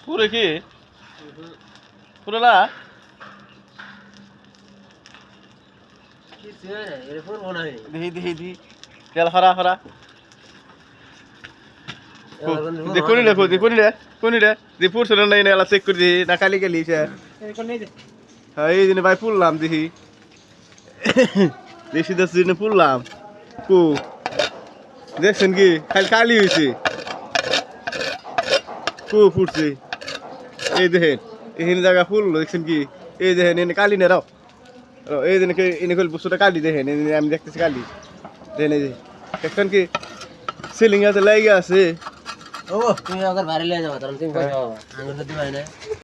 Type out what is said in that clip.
পুরে কি পুরে না দেখি দেখি দেখি তেল খরা খরা দেখুনি দেখো দেখুনি রে কোনি রে যে পুরছিল নাই না চেক করে দিই না কালি গেলি সে হ্যাঁ এই দিনে ভাই পুরলাম দেখি দেশি দেশ দিনে পুরলাম কু দেখছেন কি খালি কালি হয়েছে কু ফুটছে এই দেখেন এখানে জায়গা ফুল দেখছেন কি এই দেখেন এনে কালি না রাও এই দিনে এনে কল বস্তুটা কালি দেখেন আমি দেখতেছি কালি দেখেন এই যে দেখছেন কি সিলিং আছে লাগে আছে ও তুমি আবার বাইরে নিয়ে যাবা তখন তুমি কই যাবা আঙ্গুর দিবাই না